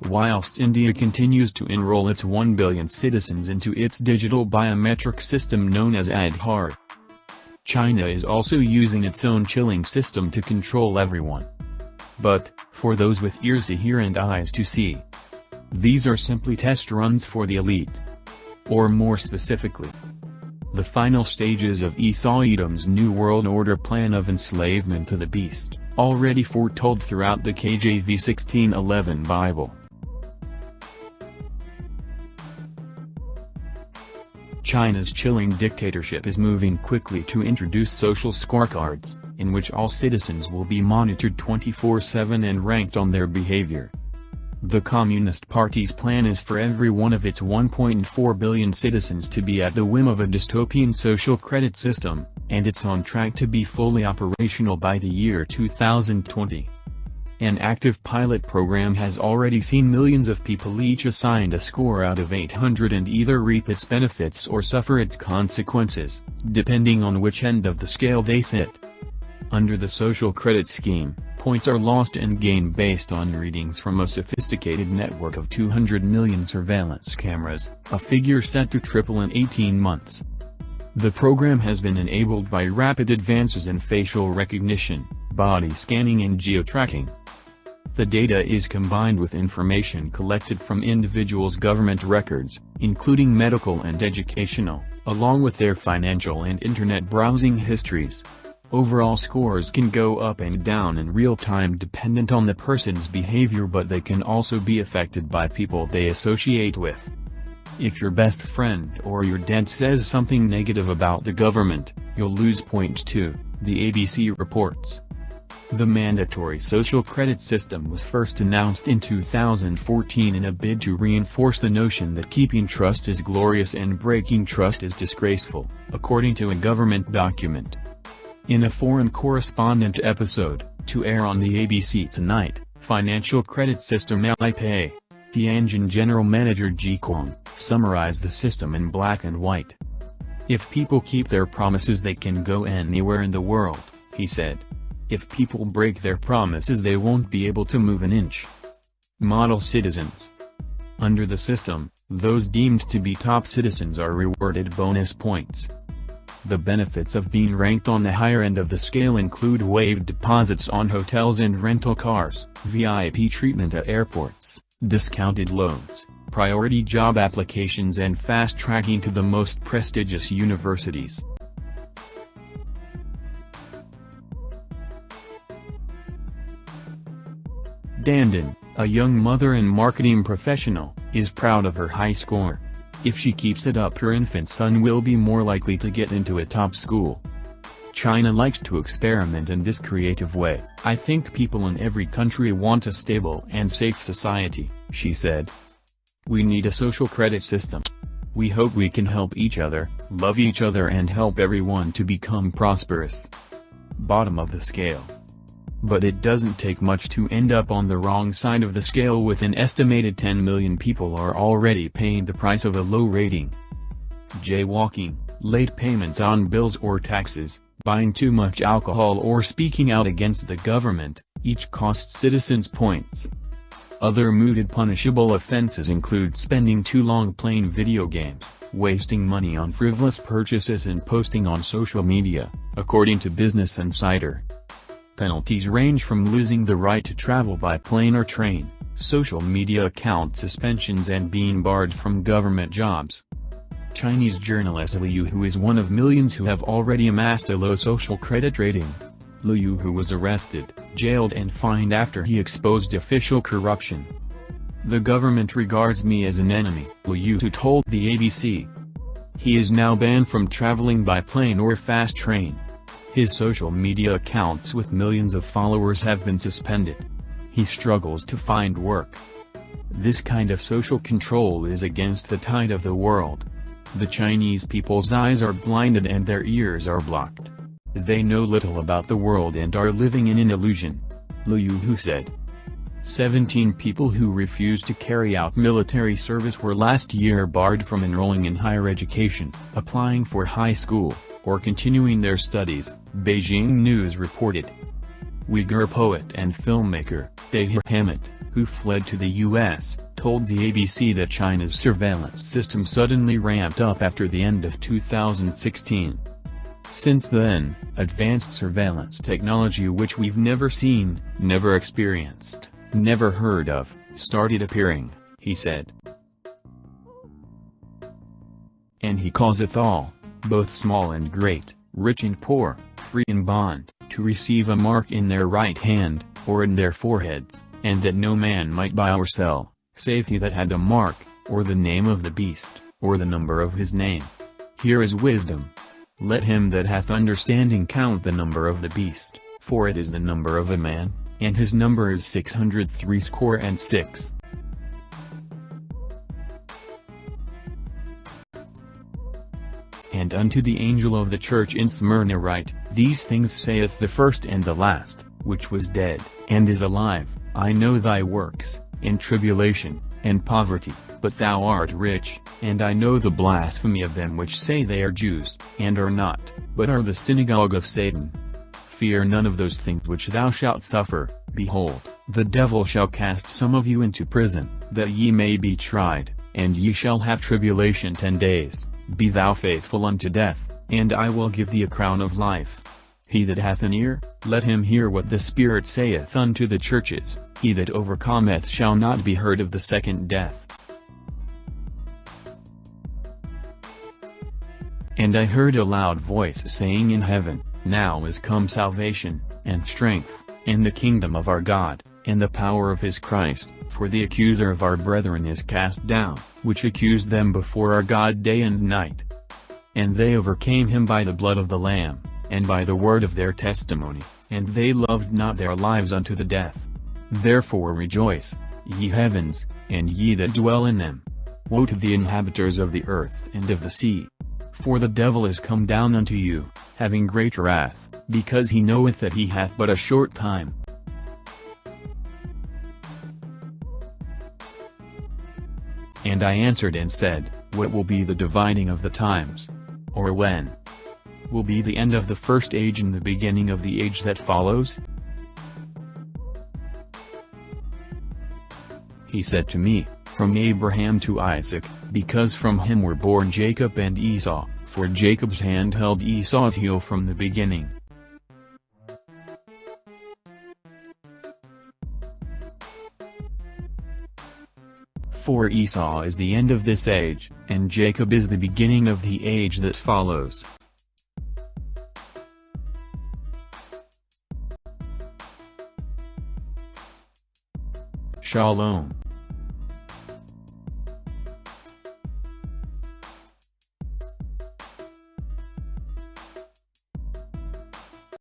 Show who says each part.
Speaker 1: Whilst India continues to enroll its 1 billion citizens into its digital biometric system known as Aadhaar. China is also using its own chilling system to control everyone. But, for those with ears to hear and eyes to see, these are simply test runs for the elite. Or more specifically, the final stages of Esau Edom's New World Order plan of enslavement to the beast, already foretold throughout the KJV 1611 Bible. China's chilling dictatorship is moving quickly to introduce social scorecards, in which all citizens will be monitored 24/7 and ranked on their behavior. The Communist Party's plan is for every one of its 1.4 billion citizens to be at the whim of a dystopian social credit system, and it's on track to be fully operational by the year 2020. An active pilot program has already seen millions of people each assigned a score out of 800 and either reap its benefits or suffer its consequences, depending on which end of the scale they sit. Under the social credit scheme, points are lost and gained based on readings from a sophisticated network of 200 million surveillance cameras, a figure set to triple in 18 months. The program has been enabled by rapid advances in facial recognition, body scanning and geo-tracking. The data is combined with information collected from individuals' government records, including medical and educational, along with their financial and internet browsing histories. Overall scores can go up and down in real time dependent on the person's behavior, but they can also be affected by people they associate with. If your best friend or your dad says something negative about the government, you'll lose points too, the ABC reports. The mandatory social credit system was first announced in 2014 in a bid to reinforce the notion that keeping trust is glorious and breaking trust is disgraceful, according to a government document. In a foreign correspondent episode, to air on the ABC Tonight, Financial Credit System Alipay, Tianjin General Manager Ji Kwang summarized the system in black and white. "If people keep their promises, they can go anywhere in the world," he said. "If people break their promises, they won't be able to move an inch." Model citizens. Under the system, those deemed to be top citizens are rewarded bonus points. The benefits of being ranked on the higher end of the scale include waived deposits on hotels and rental cars, VIP treatment at airports, discounted loans, priority job applications and fast tracking to the most prestigious universities. Dandin, a young mother and marketing professional, is proud of her high score. If she keeps it up, her infant son will be more likely to get into a top school. China likes to experiment in this creative way. "I think people in every country want a stable and safe society," she said. "We need a social credit system. We hope we can help each other, love each other and help everyone to become prosperous." Bottom of the scale. But it doesn't take much to end up on the wrong side of the scale, with an estimated 10 million people are already paying the price of a low rating. Jaywalking, late payments on bills or taxes, buying too much alcohol or speaking out against the government, each costs citizens points. Other mooted punishable offenses include spending too long playing video games, wasting money on frivolous purchases and posting on social media, according to Business Insider. Penalties range from losing the right to travel by plane or train, social media account suspensions and being barred from government jobs. Chinese journalist Liu Hu is one of millions who have already amassed a low social credit rating. Liu Hu was arrested, jailed and fined after he exposed official corruption. "The government regards me as an enemy," Liu Hu told the ABC. He is now banned from traveling by plane or fast train. His social media accounts with millions of followers have been suspended. He struggles to find work. This kind of social control is against the tide of the world. The Chinese people's eyes are blinded and their ears are blocked. They know little about the world and are living in an illusion, Liu Hu said. 17 people who refused to carry out military service were last year barred from enrolling in higher education, applying for high school, or continuing their studies, Beijing News reported. Uyghur poet and filmmaker, Tahir Hamid, who fled to the U.S., told the ABC that China's surveillance system suddenly ramped up after the end of 2016. Since then, advanced surveillance technology which we've never seen, never experienced, never heard of, started appearing, he said. And he causeth all, both small and great, rich and poor, free and bond, to receive a mark in their right hand, or in their foreheads, and that no man might buy or sell, save he that had a mark, or the name of the beast, or the number of his name. Here is wisdom. Let him that hath understanding count the number of the beast, for it is the number of a man, and his number is 666. And unto the angel of the church in Smyrna write, These things saith the first and the last, which was dead, and is alive. I know thy works, in tribulation, and poverty, but thou art rich, and I know the blasphemy of them which say they are Jews, and are not, but are the synagogue of Satan. Fear none of those things which thou shalt suffer. Behold, the devil shall cast some of you into prison, that ye may be tried, and ye shall have tribulation 10 days. Be thou faithful unto death, and I will give thee a crown of life. He that hath an ear, let him hear what the Spirit saith unto the churches. He that overcometh shall not be hurt of the second death. And I heard a loud voice saying in heaven, Now is come salvation, and strength, and the kingdom of our God, and the power of his Christ, for the accuser of our brethren is cast down, which accused them before our God day and night. And they overcame him by the blood of the Lamb, and by the word of their testimony, and they loved not their lives unto the death. Therefore rejoice, ye heavens, and ye that dwell in them. Woe to the inhabitants of the earth and of the sea! For the devil is come down unto you, having great wrath, because he knoweth that he hath but a short time. And I answered and said, What will be the dividing of the times? Or when will be the end of the first age and the beginning of the age that follows? He said to me, From Abraham to Isaac, because from him were born Jacob and Esau, for Jacob's hand held Esau's heel from the beginning. For Esau is the end of this age, and Jacob is the beginning of the age that follows. Shalom.